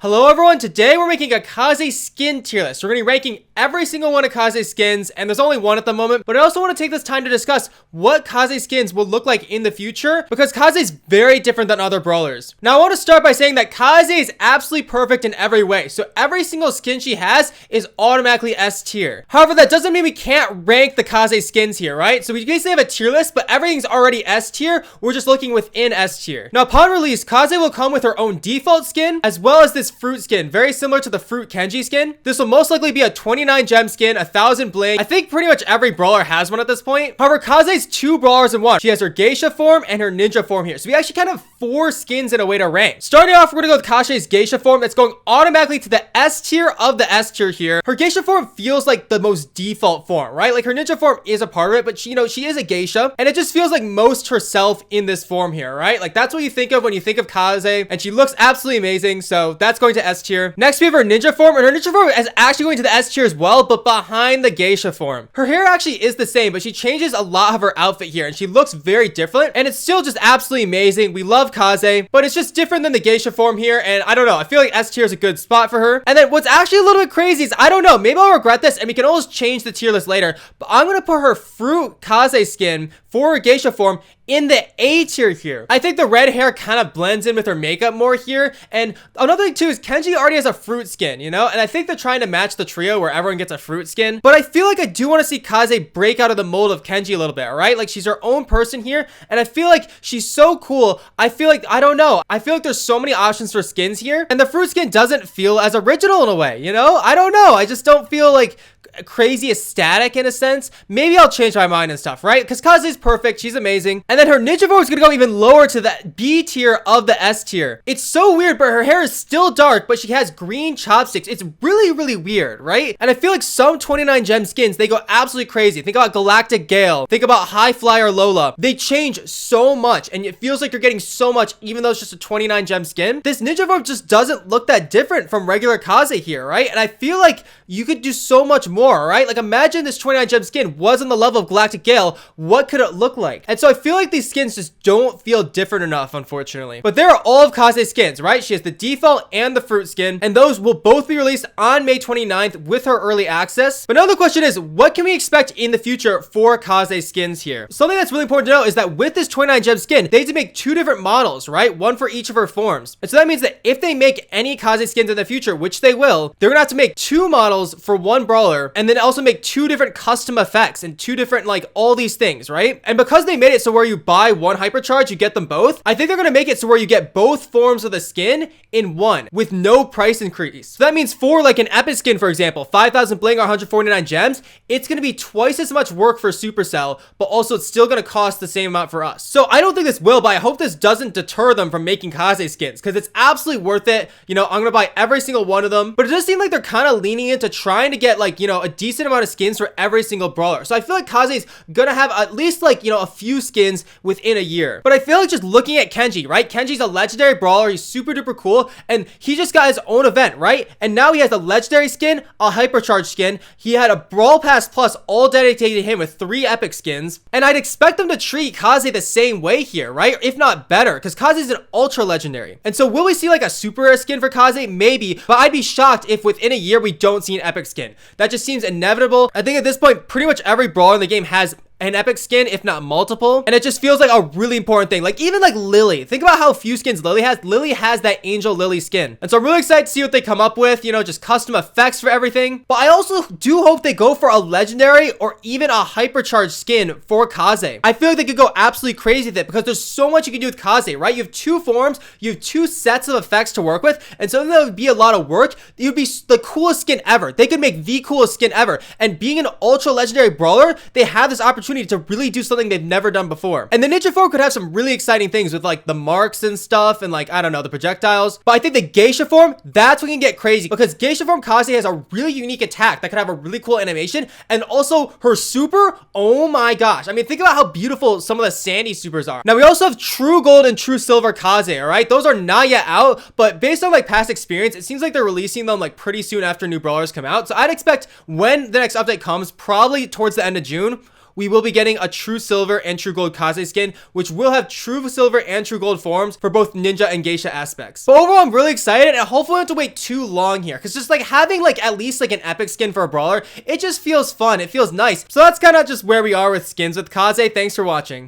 Hello everyone, today we're making a Kaze skin tier list. We're going to be ranking every single one of Kaze skins, and there's only one at the moment, but I also want to take this time to discuss what Kaze skins will look like in the future, because Kaze is very different than other brawlers. Now I want to start by saying that Kaze is absolutely perfect in every way, so every single skin she has is automatically S tier. However, that doesn't mean we can't rank the Kaze skins here, right? So we basically have a tier list, but everything's already S tier, we're just looking within S tier. Now upon release, Kaze will come with her own default skin, as well as this fruit skin, very similar to the fruit Kenji skin. This will most likely be a 29 gem skin, 1000 bling. I think pretty much every brawler has one at this point. However, Kaze's two brawlers in one. She has her geisha form and her ninja form here. So we actually kind of have 4 skins in a way to rank. Starting off, we're gonna go with Kaze's geisha form. That's going automatically to the S tier of the S tier here. Her geisha form feels like the most default form, right? Like her ninja form is a part of it, but she, she is a geisha, and it just feels like most herself in this form here, right? Like that's what you think of when you think of Kaze, and she looks absolutely amazing. So that's going to S tier. Next, we have her ninja form, and her ninja form is actually going to the S tier as well, but behind the geisha form. Her hair actually is the same, but she changes a lot of her outfit here, and she looks very different, and it's still just absolutely amazing. We love Kaze, but it's just different than the geisha form here, and I don't know. I feel like S tier is a good spot for her. And then what's actually a little bit crazy is, I don't know, maybe I'll regret this, and we can always change the tier list later, but I'm gonna put her fruit Kaze skin for her geisha form in the A tier here. I think the red hair kind of blends in with her makeup more here. And another thing too is Kenji already has a fruit skin, and I think they're trying to match the trio where everyone gets a fruit skin. But I feel like I do want to see Kaze break out of the mold of Kenji a little bit, right? Like she's her own person here, and I feel like she's so cool. I feel like, I don't know, I feel like there's so many options for skins here, and the fruit skin doesn't feel as original in a way, I don't know, I just don't feel like crazy ecstatic in a sense. Maybe I'll change my mind and stuff, right? Because Kaze is perfect, she's amazing. And then her ninja form is gonna go even lower to the B tier of the S tier. It's so weird, but her hair is still dark, but she has green chopsticks. It's really, really weird, right? And I feel like some 29 gem skins, they go absolutely crazy. Think about Galactic Gale, think about High Flyer Lola. They change so much, and it feels like you're getting so much even though it's just a 29 gem skin. This ninja form just doesn't look that different from regular Kaze here, right? And I feel like you could do so much more, right? Like imagine this 29 gem skin was on the level of Galactic Gale. What could it look like? And so I feel like these skins just don't feel different enough, unfortunately. But there are all of Kaze's skins, right? She has the default and the fruit skin, and those will both be released on May 29th with her early access. But now the question is, what can we expect in the future for Kaze skins here? Something that's really important to know is that with this 29 gem skin, they need to make 2 different models, right? One for each of her forms. And so that means that if they make any Kaze skins in the future, which they will, they're gonna have to make 2 models for one brawler, and then also make 2 different custom effects and 2 different, like, all these things, right? And because they made it so where you buy one hypercharge, you get them both, I think they're gonna make it so where you get both forms of the skin in one with no price increase. So that means for like an epic skin, for example, 5,000 bling or 149 gems, it's gonna be twice as much work for Supercell, but also it's still gonna cost the same amount for us. So I don't think this will, but I hope this doesn't deter them from making Kaze skins, because it's absolutely worth it. I'm gonna buy every single one of them, but it does seem like they're kind of leaning into trying to get like, a decent amount of skins for every single brawler. So I feel like Kaze's gonna have at least like, a few skins within a year. But I feel like just looking at Kenji, right? Kenji's a legendary brawler. He's super duper cool, and he just got his own event, right? And now he has a legendary skin, a hypercharged skin. He had a Brawl Pass Plus all dedicated to him with 3 epic skins. And I'd expect them to treat Kaze the same way here, right? If not better, because Kaze is an ultra legendary. And so will we see like a super rare skin for Kaze? Maybe, but I'd be shocked if within a year we don't see an epic skin. That just seems inevitable. I think at this point, pretty much every brawler in the game has an epic skin, if not multiple, and it just feels like a really important thing. Like even like Lily, think about how few skins Lily has. Lily has that Angel Lily skin, and so I'm really excited to see what they come up with, just custom effects for everything. But I also do hope they go for a legendary or even a hypercharged skin for Kaze. I feel like they could go absolutely crazy with it, because there's so much you can do with Kaze, right? You have 2 forms, you have 2 sets of effects to work with, and so that would be a lot of work. It would be the coolest skin ever. They could make the coolest skin ever, and being an ultra legendary brawler, they have this opportunity to really do something they've never done before. And the ninja form could have some really exciting things with like the marks and stuff, and like, I don't know, the projectiles. But I think the geisha form, that's when you can get crazy, because geisha form Kaze has a really unique attack that could have a really cool animation, and also her super, oh my gosh. I mean, think about how beautiful some of the Sandy supers are. Now we also have True Gold and True Silver Kaze, all right? Those are not yet out, but based on like past experience, it seems like they're releasing them like pretty soon after new brawlers come out. So I'd expect when the next update comes, probably towards the end of June, we will be getting a true silver and true gold Kaze skin, which will have true silver and true gold forms for both ninja and geisha aspects. But overall, I'm really excited, and hopefully I don't have to wait too long here, because just like having like at least like an epic skin for a brawler, it just feels fun. It feels nice. So that's kind of just where we are with skins with Kaze. Thanks for watching.